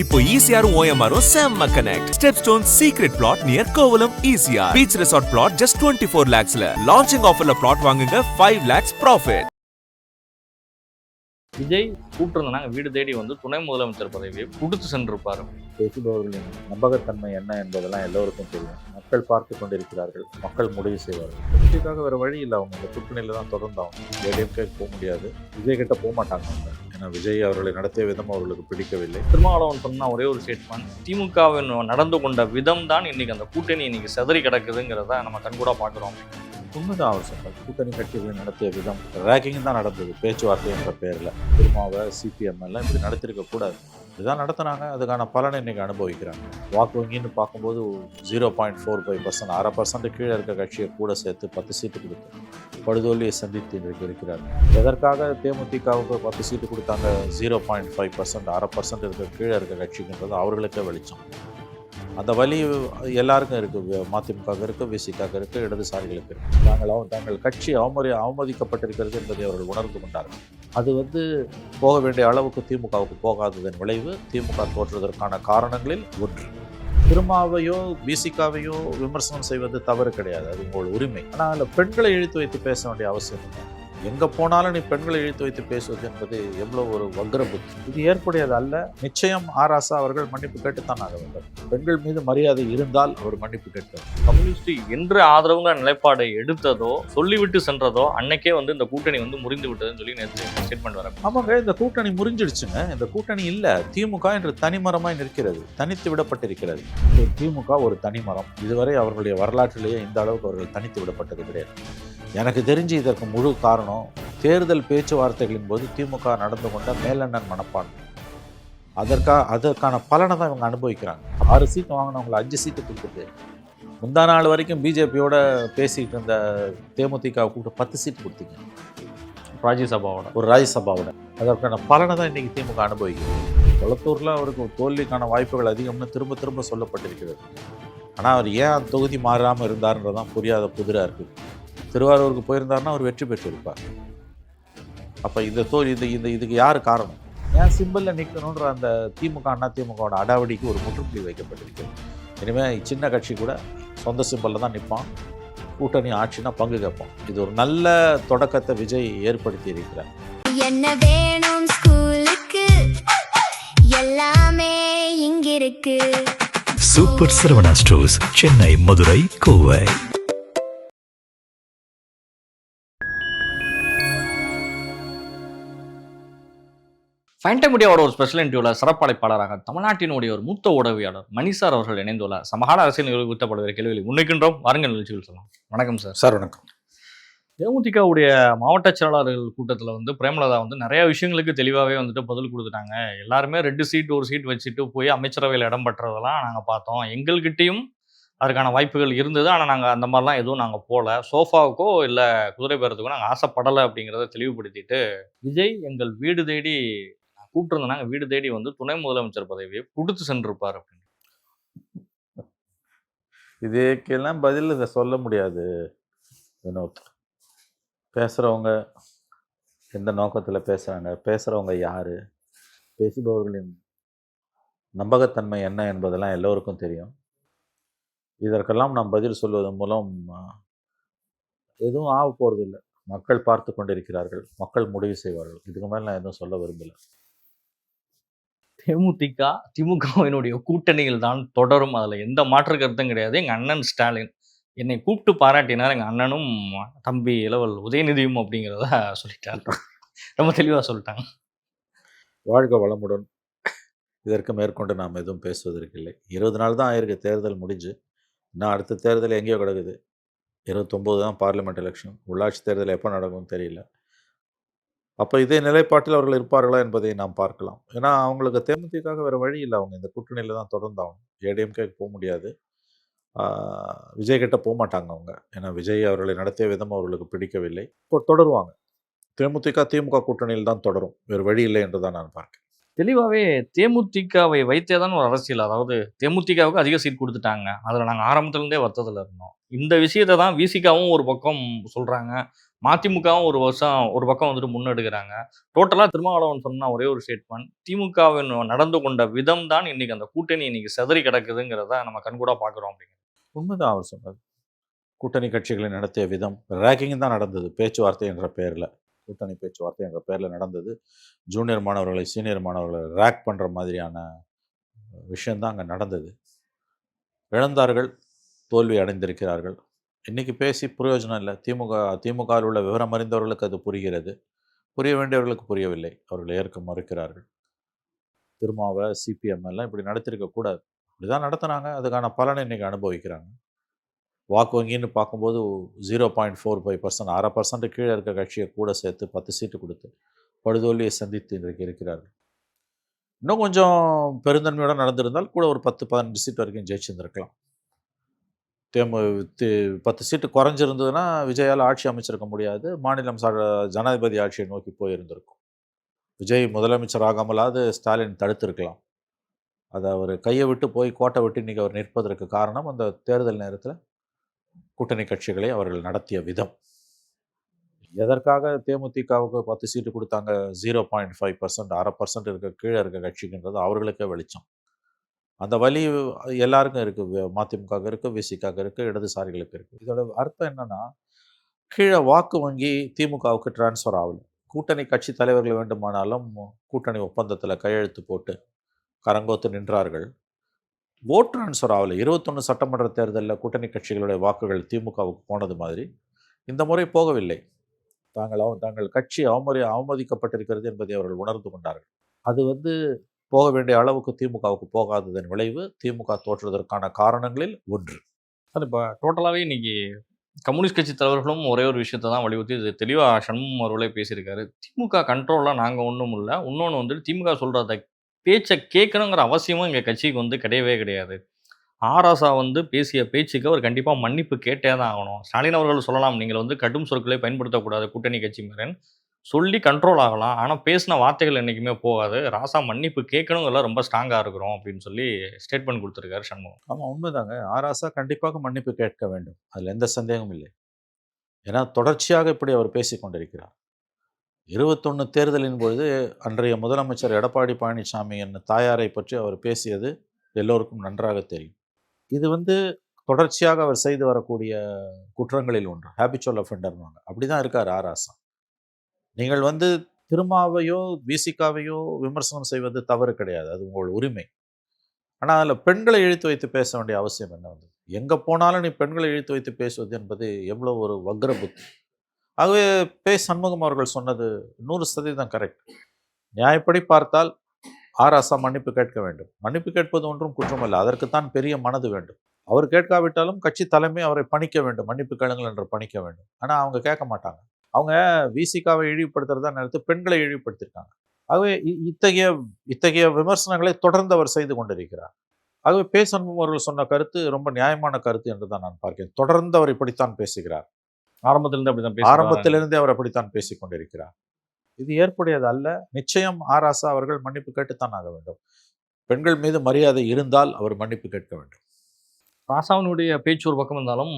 இப்போ ஈசிஆரும் ஓஎம்ஆரும் செம்ம connect. Stepstone secret plot near Kovalam ECR. Beach resort plot just 24 lakhsல. லான்ச்சிங் ஆஃபர்ல பிளாட் வாங்குங்க 5 lakhs ப்ராஃபிட். விஜய் கூப்பிட்டிருந்தாங்க வீடு தேடி வந்து துணை முதலமைச்சர் பதவியை கொடுத்து சென்றிருப்பார். பேசுபவர்களின் நம்பகத்தன்மை என்ன என்பதெல்லாம் எல்லோருக்கும் தெரியும். மக்கள் பார்த்து கொண்டிருக்கிறார்கள், மக்கள் முடிவு செய்வார்கள். கட்சிக்காக வேறு வழி இல்லை. அவங்க இந்த கூட்டணியில் தான் தொடர்ந்தாங்க. ஏடிஎம்கே போக முடியாது, விஜய் கிட்ட போக மாட்டாங்க அவங்க. ஏன்னா விஜய் அவர்களை நடத்திய விதம் அவர்களுக்கு பிடிக்கவில்லை. திருமாவளவன் சொன்ன ஒரே ஒரு ஸ்டேட்மெண்ட், திமுகவின் நடந்து கொண்ட விதம் தான் இன்னைக்கு அந்த கூட்டணி இன்னைக்கு செதறி கிடக்குதுங்கிறத நம்ம கண்கூடா பார்க்குறோம். உண்மைதான் அவர் சொன்னார். கூட்டணி கட்சிகளை நடத்திய விதம் ரேக்கிங் தான் நடந்தது, பேச்சுவார்த்தை என்ற பெயரில். திருமாவை சிபிஎம் எல்லாம் இப்படி நடத்திருக்க கூடாது. இதுதான் நடத்தினாங்க, அதுக்கான பலனை இன்னைக்கு அனுபவிக்கிறாங்க. வாக்கு வங்கின்னு பார்க்கும்போது 0.45%, 1/2% கீழே இருக்க கட்சியை கூட சேர்த்து 10 சீட்டு கொடுத்து படுதோல்வியை சந்தித்து இன்றைக்கு இருக்கிறாங்க. எதற்காக தேமுதிகவுக்கு 10 சீட்டு கொடுத்தாங்க? 0.5%, 1/2% இருக்க கீழே இருக்க கட்சிக்குன்றது அவர்களுக்கே வெளிச்சம். அந்த வலி எல்லாருக்கும் இருக்குது. மதிமுக இருக்குது, விசிக இருக்குது, இடதுசாரிகளுக்கு இருக்குது. தங்கள் கட்சி அவமதிக்கப்பட்டிருக்கிறது என்பதை அவர்கள் உணர்ந்து கொண்டார்கள். அது போக வேண்டிய அளவுக்கு திமுகவுக்கு போகாததன் விளைவு திமுக தோற்றுவதற்கான காரணங்களில் ஒன்று. திருமாவையோ விசிகாவையோ விமர்சனம் செய்வது தவறு கிடையாது, அது உங்கள் உரிமை. ஆனால் அதில் பெண்களை இழுத்து வைத்து பேச வேண்டிய அவசியம் இல்லை. எங்கே போனாலும் நீ பெண்களை இழுத்து வைத்து பேசுவது என்பது எவ்வளோ ஒரு வக்ர புத்தி. இது ஏற்புடையது அல்ல. நிச்சயம் ஆராசா அவர்கள் மன்னிப்பு கேட்டுத்தான் ஆக வேண்டும். பெண்கள் மீது மரியாதை இருந்தால் அவர் மன்னிப்பு கேட்பார். கம்யூனிஸ்ட் என்று ஆதரவுங்கிற நிலைப்பாடை எடுத்ததோ சொல்லிவிட்டு சென்றதோ அன்னைக்கே இந்த கூட்டணி முறிந்து விட்டதுன்னு சொல்லி நேற்று ஸ்டேட்மெண்ட் வர. ஆமாங்க, இந்த கூட்டணி முறிஞ்சிடுச்சுங்க. இந்த கூட்டணி இல்லை, திமுக என்று தனிமரமாய் நிற்கிறது, தனித்து விடப்பட்டிருக்கிறது. திமுக ஒரு தனிமரம். இதுவரை அவர்களுடைய வரலாற்றிலேயே இந்த அளவுக்கு அவர்கள் தனித்து விடப்பட்டது கிடையாது. எனக்கு தெரிஞ்சு இதற்கு முழு காரணம் தேர்தல் பேச்சுவார்த்தைகளின் போது திமுக நடந்து கொண்ட மேலெண்ணன் மனப்பான்மை. அதற்கான பலனை தான் இவங்க அனுபவிக்கிறாங்க. 6 சீட்டு வாங்கினவங்களை 5 சீட்டு கொடுத்துட்டு முந்தா நாள் வரைக்கும் பிஜேபியோட பேசிக்கிட்டு இருந்த தேமுதிக கூப்பிட்டு 10 சீட்டு கொடுத்தீங்க. ராஜ்யசபாவோட அதற்கான பலனை தான் இன்றைக்கி திமுக அனுபவிக்கிறது. கொளத்தூரில் அவருக்கு தோல்விக்கான வாய்ப்புகள் அதிகம்னு திரும்ப திரும்ப சொல்லப்பட்டிருக்கிறது. ஆனால் அவர் ஏன் தொகுதி மாறாமல் இருந்தார்ன்றதான் புரியாத புதிராக இருக்குது. திருவாரூருக்கு போயிருந்தாருன்னா அவர் வெற்றி பெற்றிருப்பார். அப்போ இதுக்கு யார் காரணம்? ஏன் சிம்பிளில் நிற்கணுன்ற அந்த திமுக அண்ணா திமுகவோட அடாவடிக்கு ஒரு முற்றுப்புள்ளி வைக்கப்பட்டிருக்கிறது. இனிமேல் சின்ன கட்சி கூட சொந்த சிம்பிளில் தான் நிற்பான். கூட்டணி ஆட்சினா பங்கு கேட்பான். இது ஒரு நல்ல தொடக்கத்தை விஜய் ஏற்படுத்தி இருக்கிறார். என்ன வேணும் ஸ்கூலுக்கு எல்லாமே இங்கிருக்கு. Super Saravana stores, Chennai, Madurai, Kovai. Phantom மீடியாவோட ஒரு ஸ்பெஷல் இன்டர்வியூவில் சிறப்பழைப்பாளராக தமிழ்நாட்டினுடைய ஒரு மூத்த உதவியாளர் மணிசார் அவர்கள் இணைந்துள்ளார். சமகால அரசியல் நிகழ்வு குறித்தப்படுகிற கேள்விகளை முன்வைக்கின்றோம். வாருங்கள் நிகழ்ச்சிகள் சொல்லலாம். வணக்கம் சார். சார் வணக்கம். தேமுதிகவுடைய மாவட்ட செயலாளர்கள் கூட்டத்தில் பிரேமலதா நிறைய விஷயங்களுக்கு தெளிவாகவே பதில் கொடுத்துட்டாங்க. எல்லாருமே 2 சீட் 1 சீட் வச்சுட்டு போய் அமைச்சரவையில் இடம் பெற்றதெல்லாம் நாங்கள் பார்த்தோம். எங்கள்கிட்டையும் அதுக்கான வாய்ப்புகள் இருந்தது. ஆனால் நாங்கள் அந்த மாதிரிலாம் எதுவும் நாங்கள் போகல. சோஃபாவுக்கோ இல்லை குதிரை பேரத்துக்கோ நாங்கள் ஆசைப்படலை அப்படிங்கிறத தெளிவுபடுத்திட்டு, விஜய் எங்கள் வீடு தேடி கூப்பிட்டுருந்தாங்க வீடு தேடி துணை முதலமைச்சர் பதவியை கொடுத்து சென்றிருப்பார் அப்படின்னு. இதுக்கெல்லாம் பதில் இதை சொல்ல முடியாது வினோத். பேசுகிறவங்க எந்த நோக்கத்தில் பேசுகிறாங்க, பேசுகிறவங்க யார், பேசுபவர்களின் நம்பகத்தன்மை என்ன என்பதெல்லாம் எல்லோருக்கும் தெரியும். இதற்கெல்லாம் நாம் பதில் சொல்வதன் மூலம் எதுவும் ஆக போகிறதில்லை. மக்கள் பார்த்து கொண்டிருக்கிறார்கள், மக்கள் முடிவு செய்வார்கள். இதுக்கு மேலே நான் எதுவும் சொல்ல விரும்பலை. தேமுதிக திமுகவினுடைய கூட்டணிகள் தான் தொடரும், அதில் எந்த மாற்று கருத்தும் கிடையாது. எங்கள் அண்ணன் ஸ்டாலின் என்னை கூப்பிட்டு பாராட்டினார், எங்கள் அண்ணனும் தம்பி இளவல் உதயநிதியும் அப்படிங்கிறத சொல்லிட்டாங்க. ரொம்ப தெளிவாக சொல்லிட்டாங்க. வாழ்க வளமுடன். இதற்கு மேற்கொண்டு நாம் எதுவும் பேசுவதற்கில்லை. 20 நாள் தான் ஆயிருக்கு தேர்தல் முடிஞ்சு. இன்னும் அடுத்த தேர்தல் எங்கேயோ கிடக்குது. 29 தான் பார்லிமெண்ட் எலெக்ஷன். உள்ளாட்சி தேர்தல் எப்போ நடக்கும்னு தெரியல. அப்போ இதே நிலைப்பாட்டில் அவர்கள் இருப்பார்களா என்பதை நாம் பார்க்கலாம். ஏன்னா அவங்களுக்கு தேமுதிகாக வேறு வழி இல்லை. அவங்க இந்த கூட்டணியில் தான் தொடர்ந்தாகணும். ஏடிஎம்கே போக முடியாது, விஜய் கிட்ட போக மாட்டாங்க அவங்க. ஏன்னா விஜய் அவர்களை நடத்திய விதம் அவர்களுக்கு பிடிக்கவில்லை. இப்போ தொடருவாங்க. திமுக கூட்டணியில் தான் தொடரும், வேறு வழி இல்லை என்று தான் நான் பார்க்கிறேன். தெளிவாகவே தேமுதிகவை வைத்தே தான் ஒரு அரசியல். அதாவது தேமுதிகவுக்கு அதிக சீட் கொடுத்துட்டாங்க, அதில் நாங்கள் ஆரம்பத்துலேருந்தே வருத்தத்தில் இருந்தோம். இந்த விஷயத்த தான் விசிகாவும் ஒரு பக்கம் சொல்றாங்க. மதிமுகவும் ஒரு பக்கம் வந்துட்டு முன்னெடுக்குறாங்க. டோட்டலா திருமாவளவன் சொன்ன ஒரே ஒரு ஸ்டேட்மெண்ட், திமுகவின் நடந்து கொண்ட விதம் தான் இன்னைக்கு அந்த கூட்டணி இன்னைக்கு சிதறி கிடக்குதுங்கிறத நம்ம கண்கூடா பார்க்குறோம் அப்படிங்கிறார். உண்மைதான் அவர் சொன்னது. கூட்டணி கட்சிகளை நடத்திய விதம் ரேக்கிங் தான் நடந்தது பேச்சுவார்த்தை என்ற பெயரில். கூட்டணி பேச்சுவார்த்தை என்ற பெயரில் நடந்தது. ஜூனியர் மாணவர்களை சீனியர் மாணவர்களை ரேக் பண்ணுற மாதிரியான விஷயந்தான் அங்கே நடந்தது. இழந்தார்கள், தோல்வி அடைந்திருக்கிறார்கள். இன்றைக்கி பேசி பிரயோஜனம் இல்லை. திமுகவில் உள்ள விவரம் அறிந்தவர்களுக்கு அது புரிகிறது. புரிய வேண்டியவர்களுக்கு புரியவில்லை. அவர்கள் ஏற்க மறுக்கிறார்கள். திருமாவை சிபிஎம் எல்லாம் இப்படி நடத்திருக்கக்கூடாது. இப்படி தான் நடத்தினாங்க. அதுக்கான பலனை இன்றைக்கி அனுபவிக்கிறாங்க. வாக்கு வங்கின்னு பார்க்கும்போது 0.45%, 1/2% கீழே இருக்க கட்சியை கூட சேர்த்து 10 சீட்டு கொடுத்து படுதோல்வியை சந்தித்து இன்றைக்கு இருக்கிறார்கள். இன்னும் கொஞ்சம் பெருந்தன்மையோடு நடந்திருந்தால் கூட ஒரு 10-15 சீட் வரைக்கும் ஜெயிச்சிருந்திருக்கலாம். 10 சீட்டு குறைஞ்சிருந்ததுன்னா விஜயால் ஆட்சி அமைச்சிருக்க முடியாது. மாநிலம் ஜனாதிபதி ஆட்சியை நோக்கி போயிருந்திருக்கும். விஜய் முதலமைச்சர் ஆகாமலாவது ஸ்டாலின் தடுத்திருக்கலாம். அதை அவர் கையை விட்டு போய் கோட்டை விட்டு இன்றைக்கி அவர் நிற்பதற்கு காரணம் அந்த தேர்தல் நேரத்தில் கூட்டணி கட்சிகளை அவர்கள் நடத்திய விதம். எதற்காக தேமுதிகவுக்கு 10 சீட்டு கொடுத்தாங்க? 0.5%, 1/2% இருக்க கீழே இருக்க கட்சிக்குன்றது அவர்களுக்கே வெளிச்சம். அந்த வலி எல்லாருக்கும் இருக்குது. மதிமுக இருக்குது, விசிகாக இருக்குது, இடதுசாரிகளுக்கு இருக்குது. இதோட அர்த்தம் என்னென்னா, கீழே வாக்கு வங்கி திமுகவுக்கு டிரான்ஸ்ஃபர் ஆகலை. கூட்டணி கட்சி தலைவர்கள் வேண்டுமானாலும் கூட்டணி ஒப்பந்தத்தில் கையெழுத்து போட்டு கரங்கோத்து நின்றார்கள். ஓட் டிரான்ஸ்ஃபர் ஆகலை. 21 சட்டமன்ற தேர்தலில் கூட்டணி கட்சிகளுடைய வாக்குகள் திமுகவுக்கு போனது மாதிரி இந்த முறை போகவில்லை. தங்கள் கட்சி அவமதிக்கப்பட்டிருக்கிறது என்பதை அவர்கள் உணர்ந்து கொண்டார்கள். அது போக வேண்டிய அளவுக்கு திமுகவுக்கு போகாததன் விளைவு திமுக தோற்றுவதற்கான காரணங்களில் ஒன்று. சார், இப்போ டோட்டலாகவே இன்னைக்கு கம்யூனிஸ்ட் கட்சி தலைவர்களும் ஒரே ஒரு விஷயத்தை தான் வலியுறுத்தி இது தெளிவாக சண்முகம் அவர்களே பேசியிருக்காரு. திமுக கண்ட்ரோலில் நாங்கள் ஒன்றும் இல்லை. இன்னொன்று வந்துட்டு திமுக சொல்கிறத பேச்சை கேட்கணுங்கிற அவசியமும் எங்கள் கட்சிக்கு கிடையவே கிடையாது. ஆராசா பேசிய பேச்சுக்கு அவர் கண்டிப்பாக மன்னிப்பு கேட்டே தான் ஆகணும். ஸ்டாலின் அவர்கள் சொல்லலாம், நீங்கள் கடும் சொற்களை பயன்படுத்தக்கூடாது கூட்டணி கட்சி மேரன் சொல்லி கண்ட்ரோல் ஆகலாம். ஆனால் பேசின வார்த்தைகள் என்றைக்குமே போகாது. ராசா மன்னிப்பு கேட்கணுங்கிறத ரொம்ப ஸ்ட்ராங்காக இருக்கிறோம் அப்படின்னு சொல்லி ஸ்டேட்மெண்ட் கொடுத்துருக்காரு சண்முகம். ஆமாம், உண்மைதாங்க. ஆராசா கண்டிப்பாக மன்னிப்பு கேட்க வேண்டும். அதில் எந்த சந்தேகமும் இல்லை. ஏன்னா தொடர்ச்சியாக இப்படி அவர் பேசி கொண்டிருக்கிறார். 21 தேர்தலின் பொழுது அன்றைய முதலமைச்சர் எடப்பாடி பழனிசாமி என் தாயாரை பற்றி அவர் பேசியது எல்லோருக்கும் நன்றாக தெரியும். இது தொடர்ச்சியாக அவர் செய்து வரக்கூடிய குற்றங்களில் ஒன்று. ஹேபிச்சுவல் அஃபெண்டர்வாங்க. அப்படி தான் இருக்கார் ஆராசா. நீங்கள் திருமாவையோ விசிகாவையோ விமர்சனம் செய்வது தவறு கிடையாது. அது உங்கள் உரிமை. ஆனால் அதில் பெண்களை இழுத்து வைத்து பேச வேண்டிய அவசியம் என்ன எங்கே போனாலும் நீ பெண்களை இழுத்து வைத்து பேசுவது என்பது எவ்வளோ ஒரு வக்ர புத்தி. ஆகவே சண்முகம் அவர்கள் சொன்னது 100% கரெக்ட். நியாயப்படி பார்த்தால் ஆராசா மன்னிப்பு கேட்க வேண்டும். மன்னிப்பு கேட்பது ஒன்றும் குற்றமல்ல. அதற்குத்தான் பெரிய மனது வேண்டும். அவர் கேட்காவிட்டாலும் கட்சி தலைமை அவரை பணிக்க வேண்டும். மன்னிப்பு கேளுங்கள் என்று பணிக்க வேண்டும். ஆனால் அவங்க கேட்க மாட்டாங்க. அவங்க விசிகாவை இழிவுபடுத்துறதா நினைத்து பெண்களை இழிவுபடுத்தியிருக்காங்க. ஆகவே இத்தகைய விமர்சனங்களை தொடர்ந்து அவர் செய்து கொண்டிருக்கிறார். ஆகவே சண்முகம் அவர்கள் சொன்ன கருத்து ரொம்ப நியாயமான கருத்து என்று தான் நான் பார்க்கிறேன். தொடர்ந்து அவர் இப்படித்தான் பேசுகிறார். ஆரம்பத்திலிருந்தே அவர் அப்படித்தான் பேசிக் கொண்டிருக்கிறார். இது ஏற்புடையது அல்ல. நிச்சயம் ஆராசா அவர்கள் மன்னிப்பு கேட்டுத்தான் ஆக வேண்டும். பெண்கள் மீது மரியாதை இருந்தால் அவர் மன்னிப்பு கேட்க வேண்டும். ராசாவினுடைய பேச்சு ஒரு பக்கம் இருந்தாலும்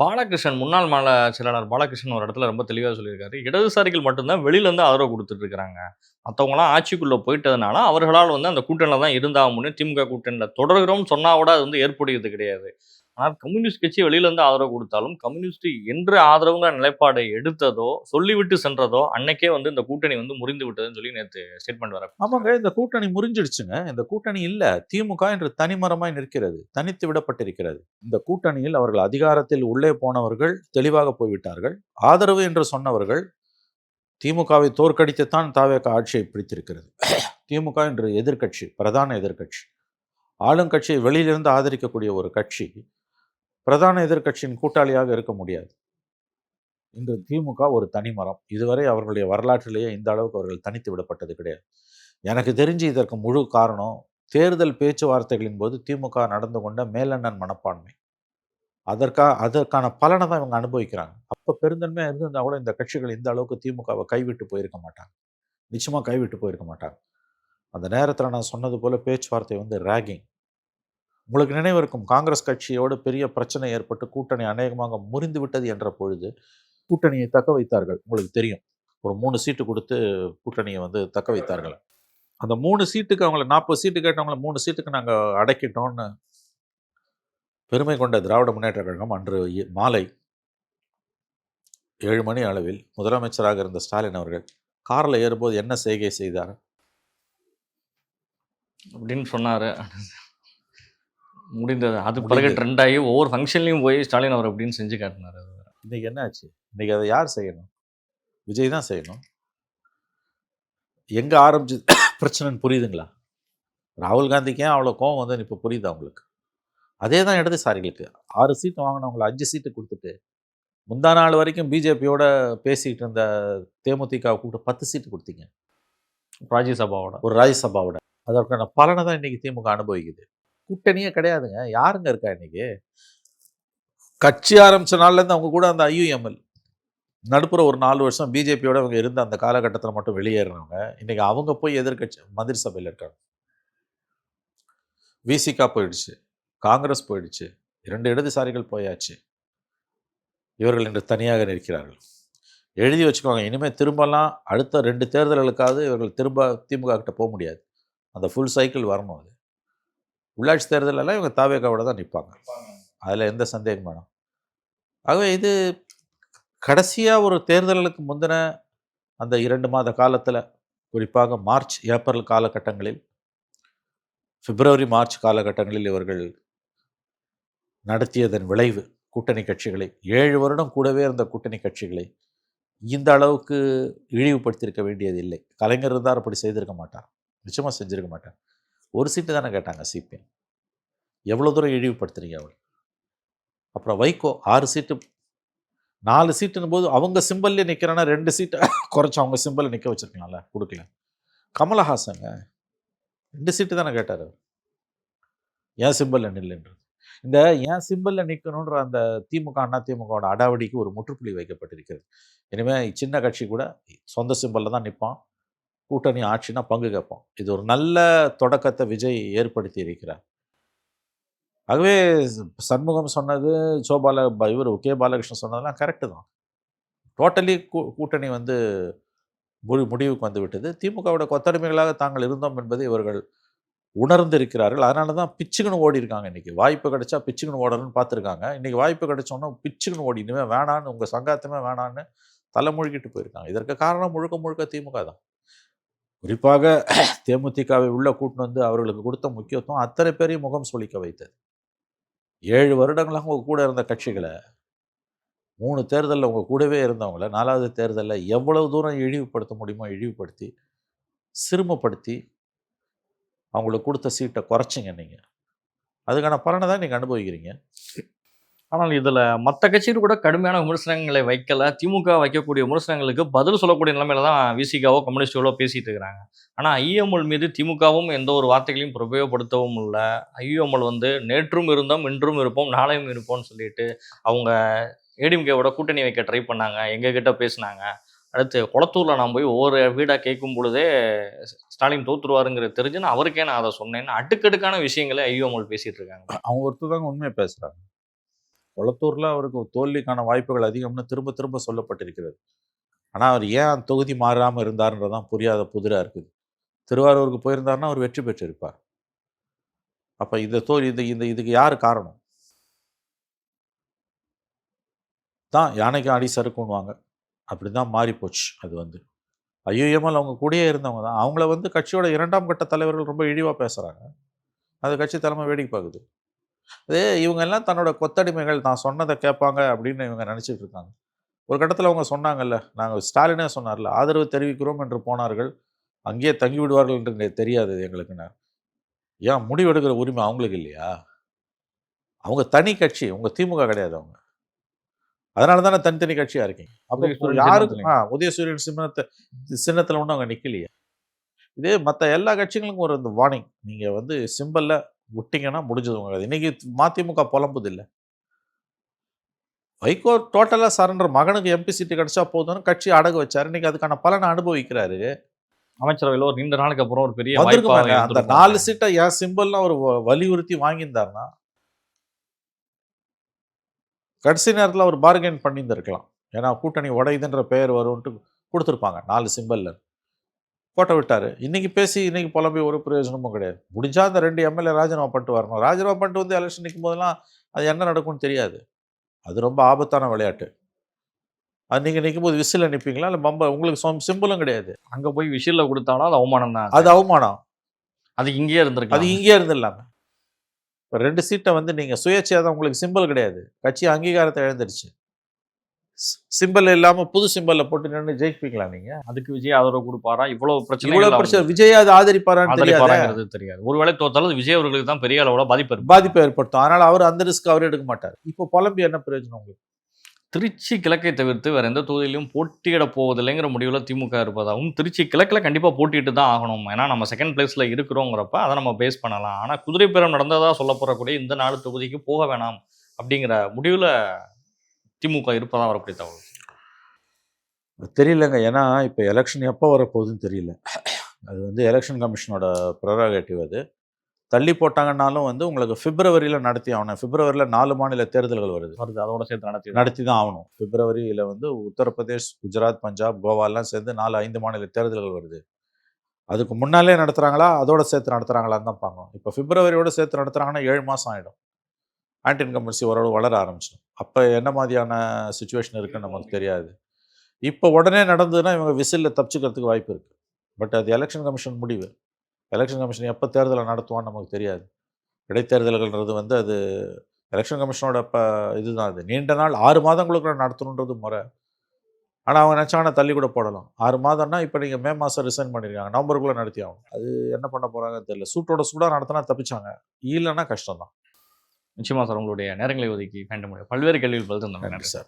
பாலகிருஷ்ணன், முன்னாள் மாநில செயலாளர் பாலகிருஷ்ணன் ஒரு இடத்துல ரொம்ப தெளிவாக சொல்லியிருக்காரு. இடதுசாரிகள் மட்டும்தான் வெளியிலேருந்து ஆதரவு கொடுத்துட்டு இருக்கிறாங்க. மற்றவங்களாம் ஆட்சிக்குள்ளே போயிட்டதுனால அவர்களால் அந்த கூட்டணியில் தான் இருந்தாகணும்னு திமுக கூட்டணியில் தொடர்கிறோம்னு சொன்னால் கூட அது ஏற்புடையது கிடையாது. ஆனால் கம்யூனிஸ்ட் கட்சி வெளியிலேருந்து ஆதரவு கொடுத்தாலும் கம்யூனிஸ்ட் என்று ஆதரவுங்கிற நிலைப்பாடை எடுத்ததோ சொல்லிவிட்டு சென்றதோ அன்னைக்கே இந்த கூட்டணி முறிந்து விட்டதுன்னு சொல்லி நேற்று ஸ்டேட்மெண்ட் வர. ஆமாங்க, இந்த கூட்டணி முறிஞ்சிடுச்சுங்க. இந்த கூட்டணி இல்லை. திமுக என்று தனிமரமாய் நிற்கிறது, தனித்து விடப்பட்டிருக்கிறது. இந்த கூட்டணியில் அவர்கள் அதிகாரத்தில் உள்ளே போனவர்கள் தெளிவாக போய்விட்டார்கள். ஆதரவு என்று சொன்னவர்கள் திமுகவை தோற்கடித்துத்தான் தாவேக ஆட்சியை பிடித்திருக்கிறது. திமுக என்று எதிர்கட்சி, பிரதான எதிர்கட்சி, ஆளுங்கட்சியை வெளியிலிருந்து ஆதரிக்கக்கூடிய ஒரு கட்சி பிரதான எதிர்கட்சியின் கூட்டாளியாக இருக்க முடியாது. இன்று திமுக ஒரு தனிமரம். இதுவரை அவர்களுடைய வரலாற்றிலேயே இந்த அளவுக்கு அவர்கள் தனித்து விடப்பட்டது கிடையாது. எனக்கு தெரிஞ்சு இதற்கு முழு காரணம் தேர்தல் பேச்சுவார்த்தைகளின் போது திமுக நடந்து கொண்ட மேலண்ணன் மனப்பான்மை. அதற்கான பலனை தான் இவங்க அனுபவிக்கிறாங்க. அப்போ பெருந்தன்மையாக இருந்திருந்தால் கூட இந்த கட்சிகள் இந்த அளவுக்கு திமுகவை கைவிட்டு போயிருக்க மாட்டாங்க. நிச்சயமாக கைவிட்டு போயிருக்க மாட்டாங்க. அந்த நேரத்தில் நான் சொன்னது போல் பேச்சுவார்த்தை ரேகிங். உங்களுக்கு நினைவு இருக்கும், காங்கிரஸ் கட்சியோடு பெரிய பிரச்சனை ஏற்பட்டு கூட்டணி அநேகமாக முறிந்து விட்டது என்ற பொழுது கூட்டணியை தக்க வைத்தார்கள். உங்களுக்கு தெரியும், ஒரு 3 சீட்டு கொடுத்து கூட்டணியை வந்து தக்க வைத்தார்கள். அந்த 3 சீட்டுக்கு அவங்கள 40 சீட்டு கேட்டவங்கள 3 சீட்டுக்கு நாங்கள் அடக்கிட்டோம்னு பெருமை கொண்ட திராவிட முன்னேற்ற கழகம் அன்று மாலை 7 மணி அளவில் முதலமைச்சராக இருந்த ஸ்டாலின் அவர்கள் காரில் ஏறும்போது என்ன செய்கை செய்தார் அப்படின்னு சொன்னாரு. முடிந்தது. அது பிறகு ட்ரெண்ட் ஆகி ஒவ்வொரு ஃபங்க்ஷன்லையும் போய் ஸ்டாலின் அவர் அப்படின்னு செஞ்சு காட்டினாரு. இன்னைக்கு என்ன ஆச்சு? இன்னைக்கு அதை யார் செய்யணும்? விஜய் தான் செய்யணும். எங்கே ஆரம்பிச்சு பிரச்சனைன்னு புரியுதுங்களா? ராகுல் காந்திக்கு ஏன் அவ்வளோ கோவம் வந்து இப்போ புரியுது அவங்களுக்கு. அதே தான் இடதுசாரிகளுக்கு 6 சீட்டு வாங்கினவங்களை 5 சீட்டு கொடுத்துட்டு முந்தா நாள் வரைக்கும் பிஜேபியோட பேசிக்கிட்டு இருந்த தேமுதிக கூப்பிட்டு 10 சீட்டு கொடுத்தீங்க. ராஜ்யசபாவோட அதற்கான பலனை தான் இன்னைக்கு திமுக அனுபவிக்குது. கூட்டணியே கிடையாதுங்க. யாருங்க இருக்கா இன்னைக்கு? கட்சி ஆரம்பிச்ச நாள்லேருந்து அவங்க கூட அந்த ஐயுஎம்எல் நடுப்புற ஒரு 4 வருஷம் பிஜேபியோட அவங்க இருந்த அந்த காலகட்டத்தில் மட்டும் வெளியேறினவங்க இன்னைக்கு அவங்க போய் எதிர்கட்சி மந்திரி சபையில் இருக்காங்க. விசிகா போயிடுச்சு, காங்கிரஸ் போயிடுச்சு, 2 இடதுசாரிகள் போயாச்சு. இவர்கள் இன்று தனியாக நிற்கிறார்கள். எழுதி வச்சுக்கோங்க, இனிமேல் திரும்பலாம் அடுத்த 2 தேர்தல்களுக்காவது இவர்கள் திரும்ப திமுக கிட்ட போக முடியாது. அந்த ஃபுல் சைக்கிள் வரணும். அது உள்ளாட்சி தேர்தலெல்லாம் இவங்க தாவேகாவோட தான் நிற்பாங்க, அதில் எந்த சந்தேகம் வேணும். ஆகவே இது கடைசியாக ஒரு தேர்தல்களுக்கு முந்தின அந்த 2 மாத காலத்தில், குறிப்பாக மார்ச் ஏப்ரல் காலகட்டங்களில், பிப்ரவரி மார்ச் காலகட்டங்களில் இவர்கள் நடத்தியதன் விளைவு கூட்டணி கட்சிகளை 7 வருடம் கூடவே இருந்த கூட்டணி கட்சிகளை இந்த அளவுக்கு இழிவுபடுத்தியிருக்க வேண்டியது இல்லை. கலைஞர் இருந்தார் அப்படி செய்திருக்க மாட்டார், நிச்சயமாக செஞ்சிருக்க மாட்டார். 1 சீட்டு தானே கேட்டாங்க சிபிஎம். எவ்வளோ தூரம் இழிவுபடுத்துறீங்க அவள். அப்புறம் வைகோ 6 சீட்டு 4 சீட்டுன்னு போது அவங்க சிம்பிள்லேயே நிற்கிறான்னா 2 சீட்டை குறைச்சி அவங்க சிம்பிளில் நிற்க வச்சுருக்கலாம்ல, கொடுக்கல. கமலஹாசங்க 2 சீட்டு தானே கேட்டார் அவர். ஏன் சிம்பிளில் நில்லுன்றது, இந்த ஏன் சிம்பிளில் நிற்கணுன்ற அந்த திமுக அண்ணா திமுகவோட அடாவடிக்கு ஒரு முற்றுப்புள்ளி வைக்கப்பட்டிருக்கிறது. இனிமேல் சின்ன கட்சி கூட சொந்த சிம்பிளில் தான் நிற்பான், கூட்டணி ஆட்சினா பங்கு கேட்போம். இது ஒரு நல்ல தொடக்கத்தை விஜய் ஏற்படுத்தி இருக்கிறார். ஆகவே சண்முகம் சொன்னது, இவர் கே பாலகிருஷ்ணன் சொன்னதெல்லாம் கரெக்டு தான். டோட்டலி கூட்டணி வந்து முடிவுக்கு வந்து விட்டது. திமுகவோட கொத்தடிமைகளாக தாங்கள் இருந்தோம் என்பதை இவர்கள் உணர்ந்திருக்கிறார்கள். அதனால தான் பிச்சுக்குன்னு ஓடி இருக்காங்க. இன்றைக்கி வாய்ப்பு கிடைச்சா பிச்சுக்குன்னு ஓடணும்னு பார்த்துருக்காங்க. இன்றைக்கி வாய்ப்பு கிடைச்சோன்னா பிச்சுக்குன்னு ஓடி இனிமேல் வேணான்னு, உங்கள் சங்காத்தமே வேணான்னு தலைமொழிகிட்டு போயிருக்காங்க. இதற்கு காரணம் முழுக்க முழுக்க திமுக தான். குறிப்பாக தேமுதிகவை உள்ள கூட்டின்னு வந்து அவர்களுக்கு கொடுத்த முக்கியத்துவம் அத்தனை பேரையும் முகம் சுளிக்க வைத்தது. 7 வருடங்களாக உங்கள் கூட இருந்த கட்சிகளை 3 தேர்தலில் உங்கள் கூடவே இருந்தவங்கள 4வது தேர்தலில் எவ்வளவு தூரம் இழிவுபடுத்த முடியுமோ இழிவுபடுத்தி சிறுமப்படுத்தி அவங்களுக்கு கொடுத்த சீட்டை குறைச்சிங்க. நீங்கள் அதுக்கான பலனை தான் நீங்கள் அனுபவிக்கிறீங்க. ஆனால் இதில் மற்ற கட்சிகள் கூட கடுமையான விமர்சனங்களை வைக்கல. திமுக வைக்கக்கூடிய விமர்சனங்களுக்கு பதில் சொல்லக்கூடிய நிலைமையில தான் விசிகாவோ கம்யூனிஸ்டோ பேசிட்டு இருக்கிறாங்க. ஆனால் ஐஎம்எல் மீது திமுகவும் எந்த ஒரு வார்த்தைகளையும் பிரயோகப்படுத்தவும் இல்லை. ஐஎம்எல் வந்து நேற்றும் இருந்தோம், இன்றும் இருப்போம், நாளையும் இருப்போம்னு சொல்லிட்டு அவங்க ஏடிஎம்கேவோட கூட்டணி வைக்க ட்ரை பண்ணாங்க, எங்ககிட்ட பேசினாங்க. அடுத்து குளத்தூரில் நான் போய் ஒவ்வொரு வீடாக கேட்கும் பொழுதே ஸ்டாலின் தோற்றுருவாருங்கிறது தெரிஞ்சு நான் அவருக்கே நான் அதை சொன்னேன்னு அடுக்கடுக்கான விஷயங்களை ஐஎம்எல் பேசிட்டு இருக்காங்க. அவங்க ஒருத்தர் உண்மையை பேசுகிறாங்க. குளத்தூரில் அவருக்கு தோல்விக்கான வாய்ப்புகள் அதிகம்னு திரும்ப திரும்ப சொல்லப்பட்டிருக்கிறது. ஆனால் அவர் ஏன் தொகுதி மாறாமல் இருந்தார்ன்றதான் புரியாத புதிராக இருக்குது. திருவாரூருக்கு போயிருந்தாருன்னா அவர் வெற்றி பெற்றிருப்பார். அப்போ இதுக்கு யார் காரணம்? தான் யானைக்கு அடி சறுக்குன்னுவாங்க, அப்படி தான் மாறி போச்சு. அது வந்து ஐயுஎம்எல் அவங்க கூடயே இருந்தவங்க தான். அவங்கள வந்து கட்சியோட 2ஆம் கட்ட தலைவர்கள் ரொம்ப இழிவாக பேசுகிறாங்க. அது கட்சி தலைமை வேடிக்கை பார்க்குது. அதே இவங்க எல்லாம் தன்னோட கொத்தடிமைகள், தான் சொன்னதை கேட்பாங்க அப்படின்னு இவங்க நினச்சிட்டு இருக்காங்க. ஒரு கட்டத்தில் அவங்க சொன்னாங்கல்ல, நாங்கள் ஸ்டாலினே சொன்னார்ல, ஆதரவு தெரிவிக்கிறோம் என்று போனார்கள், அங்கேயே தங்கி விடுவார்கள் என்று தெரியாது எங்களுக்குன்னு. ஏன் முடிவெடுக்கிற உரிமை அவங்களுக்கு இல்லையா? அவங்க தனி கட்சி, உங்கள் திமுக கிடையாது அவங்க. அதனால தானே தனித்தனி கட்சியாக இருக்கீங்க. அப்போ யாருக்கும் உதயசூரியன் சின்னத்தில் ஒன்றும் அவங்க நிற்கலையே. இதே மற்ற எல்லா கட்சிகளுக்கும் ஒரு இந்த வார்னிங், நீங்கள் வந்து சிம்பிளில் விட்டிங்கன்னா முடிஞ்சதுங்க. இன்னைக்கு மதிமுக புலம்புது இல்லை. வைகோ டோட்டலாக சரண்டர், மகனுக்கு எம்பி சீட்டு கிடைச்சா போதும்னு கட்சி அடகு வச்சார். இன்னைக்கு அதுக்கான பலனை அனுபவிக்கிறாரு. அமைச்சரவையில் ஒரு நீண்ட நாளுக்கு அப்புறம் ஒரு பெரிய வந்திருக்குமாங்க. வாய்ப்பாக அந்த 4 சீட்டை ஏன் சிம்பிள்லாம் அவர் வலியுறுத்தி வாங்கியிருந்தாருன்னா கடைசி நேரத்தில் அவர் பார்கெயின் பண்ணியிருந்திருக்கலாம். ஏன்னா கூட்டணி உடையுதுன்ற பெயர் வரும்ன்ட்டு கொடுத்துருப்பாங்க 4 சிம்பிள்ல. கோட்டை விட்டார். இன்னைக்கு பேசி இன்னைக்கு புலம்பி ஒரு பிரயோஜனமும் கிடையாது. முடிஞ்சா அந்த 2 எம்எல்ஏ ராஜினாமா பண்ணிட்டு வரணும். ராஜினாமா பண்ணிட்டு வந்து எலெக்ஷன் நிற்கும் போதெல்லாம் அது என்ன நடக்கும்னு தெரியாது. அது ரொம்ப ஆபத்தான விளையாட்டு. அது நீங்கள் நிற்கும் போது விசில் நிற்பீங்களா இல்லை உங்களுக்கு சிம்பிளும் கிடையாது. அங்கே போய் விஷயத்தில் கொடுத்தாலும் அது அவமானம் தான். அது அவமானம். அது இங்கேயே இருந்திருக்கு. அது இங்கே இருந்துடலாமே. இப்போ 2 சீட்டை வந்து நீங்கள் சுயேட்சையாக தான், உங்களுக்கு சிம்பிள் கிடையாது. கட்சி அங்கீகாரத்தை இழந்துருச்சு. சிம்பிள் இல்லாமல் புது சிம்பிளில் போட்டு நின்று ஜெயிப்பீங்களா நீங்கள்? அதுக்கு விஜய் ஆதரவு கொடுப்பாரா? இவ்வளவு இவ்வளோ பிரச்சனை விஜய் அது ஆதரிப்பாரான்னு தெரியாது. ஒருவேளை தோத்தாலும் விஜய் அவர்களுக்கு தான் பெரிய அளவில் பாதிப்பை ஏற்படுத்தும். அதனால் அவர் அந்த ரிஸ்க் அவர் எடுக்க மாட்டார். இப்போ புலம்பி என்ன பிரயோஜனம் உங்களுக்கு? திருச்சி கிழக்கை தவிர்த்து வேற எந்த தொகுதியிலும் போட்டியிட போவதில்லைங்கிற முடிவில் திமுக இருப்பதாகவும், திருச்சி கிழக்கில் கண்டிப்பாக போட்டிட்டு தான் ஆகணும், ஏன்னா நம்ம செகண்ட் பிளேஸில் இருக்கிறோங்கிறப்ப அதை நம்ம பேஸ் பண்ணலாம். ஆனால் குதிரைப்பேரம் நடந்ததாக சொல்ல போகிறக்கூடிய இந்த 4 தொகுதிக்கு போக வேணாம் அப்படிங்கிற முடிவில் திமுக இருப்பதா வரக்கூடிய தகவல் தெரியலங்க. ஏன்னா இப்போ எலெக்ஷன் எப்போ வரப்போகுதுன்னு தெரியல. அது வந்து எலெக்ஷன் கமிஷனோட ப்ரெரோகேட்டிவ். அது தள்ளி போட்டாங்கன்னாலும் வந்து உங்களுக்கு பிப்ரவரியில் நடத்தி ஆகணும். பிப்ரவரியில் 4 மாநில தேர்தல்கள் வருது. அதோட சேர்த்து நடத்தி தான் ஆகணும். பிப்ரவரியில் வந்து உத்தரப்பிரதேஷ், குஜராத், பஞ்சாப், கோவாலாம் சேர்ந்து 4-5 மாநில தேர்தல்கள் வருது. அதுக்கு முன்னாலே நடத்துகிறாங்களா அதோட சேர்த்து நடத்துகிறாங்களான்னு தான் பார்க்கணும். இப்போ பிப்ரவரியோட சேர்த்து நடத்துகிறாங்கன்னா 7 மாதம் ஆகிடும். ஆன்டி இன்கம்பன்சி ஓரளவு வளர ஆரம்பிச்சிடும். அப்போ என்ன மாதிரியான சுச்சுவேஷன் இருக்குன்னு நமக்கு தெரியாது. இப்போ உடனே நடந்ததுன்னா இவங்க விசிலில் தப்பிச்சுக்கிறதுக்கு வாய்ப்பு இருக்குது. பட் அது எலெக்ஷன் கமிஷன் முடிவு. எலெக்ஷன் கமிஷன் எப்போ தேர்தலை நடத்துவான்னு நமக்கு தெரியாது. இடைத்தேர்தல்கள்ன்றது வந்து அது எலெக்ஷன் கமிஷனோட இதுதான். அது நீண்ட நாள் 6 மாதங்களுக்குள்ள நடத்தணுன்றது முறை. ஆனால் அவங்க நினச்சாங்கன்னா தள்ளி கூட போடலாம். 6 மாதம்னா இப்போ நீங்கள் மே மாதம் ரிசைன் பண்ணியிருக்காங்க, நவம்பருக்குள்ளே நடத்தி ஆகும். அது என்ன பண்ண போகிறாங்கன்னு தெரியல. சூட்டோட சூடாக நடத்தினா தப்பிச்சாங்க, இல்லைன்னா கஷ்டம் தான். நிச்சயமா சார், உங்களுடைய நேரங்களை ஒதுக்கி பல்வேறு கேள்விகள் பதில் தந்தாங்க. நன்றி சார்.